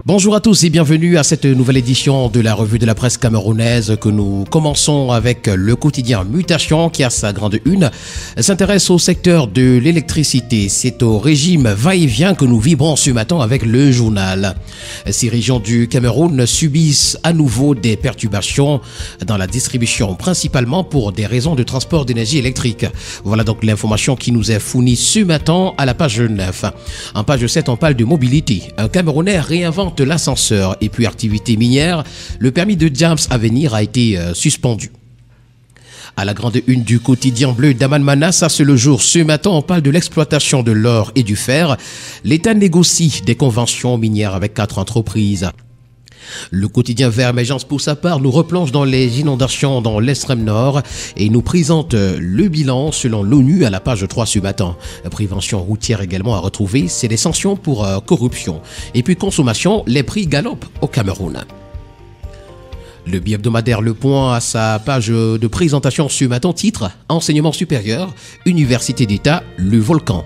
Bonjour à tous et bienvenue à cette nouvelle édition de la revue de la presse camerounaise que nous commençons avec le quotidien Mutation qui a sa grande une s'intéresse au secteur de l'électricité. C'est au régime va-et-vient que nous vibrons ce matin avec le journal. Ces régions du Cameroun subissent à nouveau des perturbations dans la distribution, principalement pour des raisons de transport d'énergie électrique. Voilà donc l'information qui nous est fournie ce matin à la page 9. En page 7, on parle de mobilité. Un Camerounais réinvente l'ascenseur et puis activité minière. Le permis de James à venir a été suspendu. À la grande une du quotidien bleu d'Aman Mana, ça c'est le jour. Ce matin, on parle de l'exploitation de l'or et du fer. L'État négocie des conventions minières avec 4 entreprises. Le quotidien Vert Émergence, pour sa part, nous replonge dans les inondations dans l'extrême nord et nous présente le bilan selon l'ONU à la page 3 ce matin. Prévention routière également à retrouver, c'est des sanctions pour corruption. Et puis consommation, les prix galopent au Cameroun. Le bi-hebdomadaire Le Point à sa page de présentation ce matin, titre « Enseignement supérieur, Université d'État, le volcan ».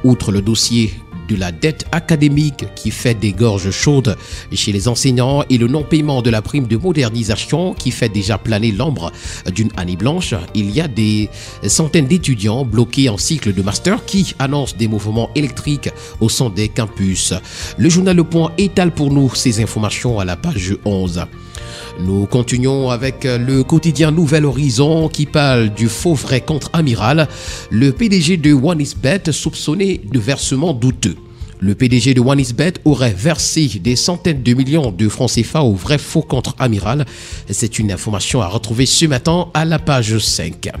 Outre le dossier de la dette académique qui fait des gorges chaudes chez les enseignants et le non-paiement de la prime de modernisation qui fait déjà planer l'ombre d'une année blanche, il y a des centaines d'étudiants bloqués en cycle de master qui annoncent des mouvements électriques au sein des campus. Le journal Le Point étale pour nous ces informations à la page 11. Nous continuons avec le quotidien Nouvel Horizon qui parle du faux vrai contre Amiral. Le PDG de OneXBet soupçonné de versement douteux. Le PDG de OneXBet aurait versé des centaines de millions de francs CFA au vrai faux contre Amiral. C'est une information à retrouver ce matin à la page 5.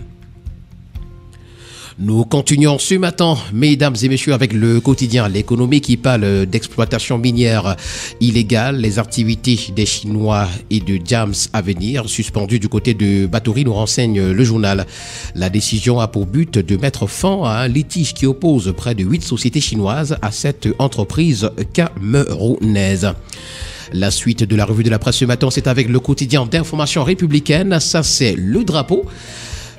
Nous continuons ce matin, mesdames et messieurs, avec le quotidien L'économie qui parle d'exploitation minière illégale, les activités des Chinois et de James à venir, suspendues du côté de Batory, nous renseigne le journal. La décision a pour but de mettre fin à un litige qui oppose près de 8 sociétés chinoises à cette entreprise camerounaise. La suite de la revue de la presse ce matin, c'est avec le quotidien d'information républicaine, ça c'est le drapeau.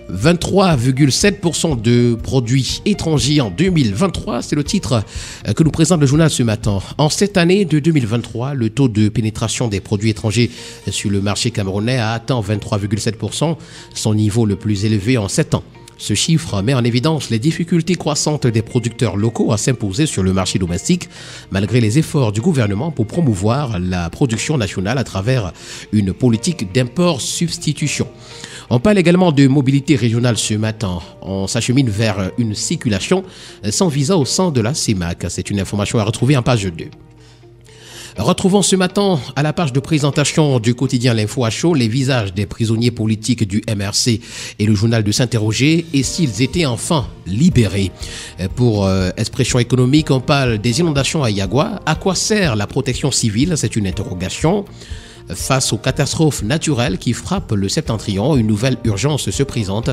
23,7% de produits étrangers en 2023, c'est le titre que nous présente le journal ce matin. En cette année de 2023, le taux de pénétration des produits étrangers sur le marché camerounais a atteint 23,7%, son niveau le plus élevé en 7 ans. Ce chiffre met en évidence les difficultés croissantes des producteurs locaux à s'imposer sur le marché domestique, malgré les efforts du gouvernement pour promouvoir la production nationale à travers une politique d'import-substitution. On parle également de mobilité régionale ce matin. On s'achemine vers une circulation sans visa au sein de la CEMAC. C'est une information à retrouver en page 2. Retrouvons ce matin à la page de présentation du quotidien L'Info à chaud les visages des prisonniers politiques du MRC et le journal de s'interroger et s'ils étaient enfin libérés. Pour expression économique, on parle des inondations à Yagua. À quoi sert la protection civile? C'est une interrogation. Face aux catastrophes naturelles qui frappent le septentrion, une nouvelle urgence se présente.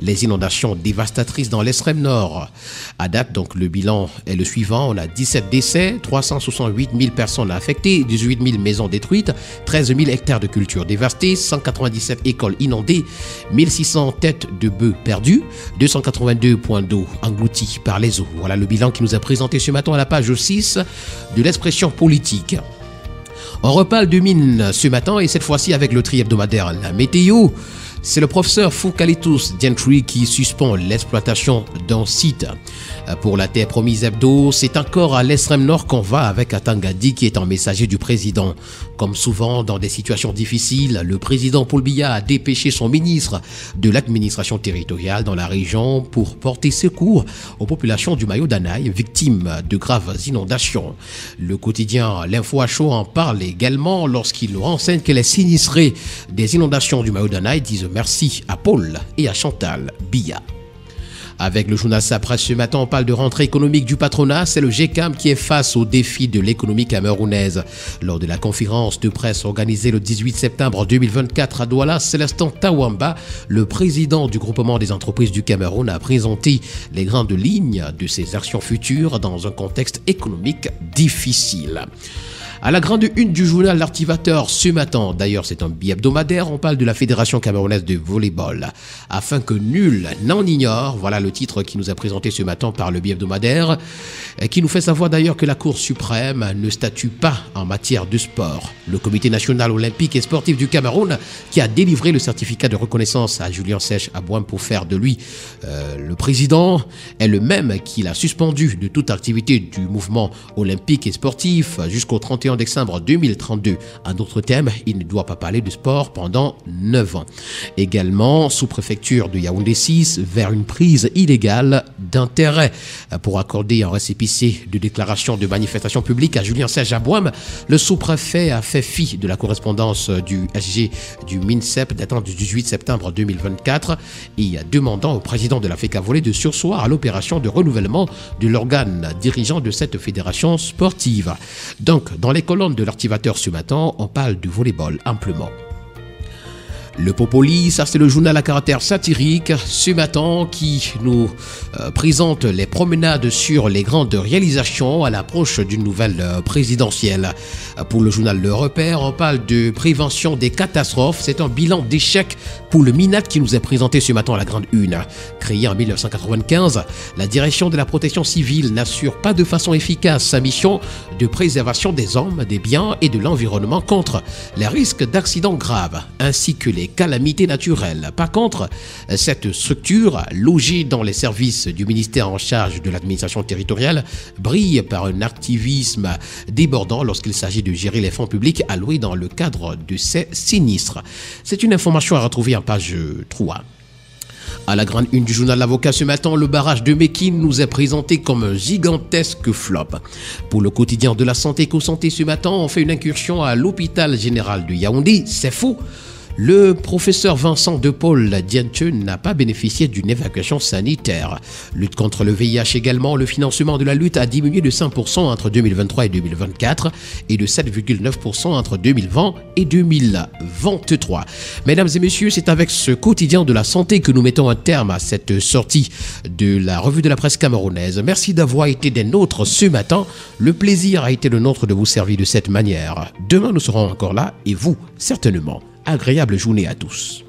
Les inondations dévastatrices dans l'extrême nord. À date, donc, le bilan est le suivant. On a 17 décès, 368 000 personnes affectées, 18 000 maisons détruites, 13 000 hectares de cultures dévastés, 197 écoles inondées, 1600 têtes de bœufs perdues, 282 points d'eau engloutis par les eaux. Voilà le bilan qui nous est présenté ce matin à la page 6 de l'expression politique. On reparle de mines ce matin et cette fois-ci avec le tri-hebdomadaire La Météo. C'est le professeur Foucalitus Gentry qui suspend l'exploitation d'un site. Pour la Terre Promise Hebdo, c'est encore à l'extrême nord qu'on va avec Atangadi qui est en messager du président. Comme souvent dans des situations difficiles, le président Paul Biya a dépêché son ministre de l'administration territoriale dans la région pour porter secours aux populations du Mayo Danaï victimes de graves inondations. Le quotidien L'Info à chaud en parle également lorsqu'il nous renseigne que les sinistrés des inondations du Mayo Danaï disent merci à Paul et à Chantal Biya. Avec le journal Sa Presse ce matin, on parle de rentrée économique du patronat. C'est le GECAM qui est face aux défis de l'économie camerounaise. Lors de la conférence de presse organisée le 18 septembre 2024 à Douala, Célestin Tawamba, le président du groupement des entreprises du Cameroun, a présenté les grandes lignes de ses actions futures dans un contexte économique difficile. À la grande une du journal L'Activateur ce matin, d'ailleurs c'est un bi-hebdomadaire, on parle de la Fédération camerounaise de volleyball. Afin que nul n'en ignore, voilà le titre qui nous est présenté ce matin par le bi-hebdomadaire, qui nous fait savoir d'ailleurs que la Cour suprême ne statue pas en matière de sport. Le Comité national olympique et sportif du Cameroun, qui a délivré le certificat de reconnaissance à Julien Sèche Abouam pour faire de lui le président, est le même qui l'a suspendu de toute activité du mouvement olympique et sportif jusqu'au 31 décembre 2032. En d'autres termes, il ne doit pas parler de sport pendant 9 ans. Également, sous-préfecture de Yaoundé 6 vers une prise illégale d'intérêt pour accorder un récépissé de déclaration de manifestation publique à Julien Sèche Abouam. Le sous-préfet a fait fi de la correspondance du SG du MINSEP datant du 18 septembre 2024 et demandant au président de la FECAVOLE de surseoir à l'opération de renouvellement de l'organe dirigeant de cette fédération sportive. Donc, dans les colonnes de l'Activateur ce matin, on parle du volleyball amplement. Le Popoli, ça c'est le journal à caractère satirique ce matin qui nous présente les promenades sur les grandes réalisations à l'approche d'une nouvelle présidentielle. Pour le journal Le Repère, on parle de prévention des catastrophes. C'est un bilan d'échec pour le MINAT qui nous est présenté ce matin à la grande une. Créé en 1995, la direction de la protection civile n'assure pas de façon efficace sa mission de préservation des hommes, des biens et de l'environnement contre les risques d'accidents graves ainsi que les calamités naturelles. Par contre, cette structure, logée dans les services du ministère en charge de l'administration territoriale, brille par un activisme débordant lorsqu'il s'agit de gérer les fonds publics alloués dans le cadre de ces sinistres. C'est une information à retrouver en page 3. À la grande une du journal L'Avocat ce matin, le barrage de Mékine nous est présenté comme un gigantesque flop. Pour le quotidien de la santé Éco-Santé ce matin, on fait une incursion à l'hôpital général de Yaoundé. C'est faux. Le professeur Vincent De Paul Dienthe n'a pas bénéficié d'une évacuation sanitaire. Lutte contre le VIH également, le financement de la lutte a diminué de 5% entre 2023 et 2024 et de 7,9% entre 2020 et 2023. Mesdames et messieurs, c'est avec ce quotidien de la santé que nous mettons un terme à cette sortie de la revue de la presse camerounaise. Merci d'avoir été des nôtres ce matin. Le plaisir a été le nôtre de vous servir de cette manière. Demain, nous serons encore là et vous, certainement. Agréable journée à tous.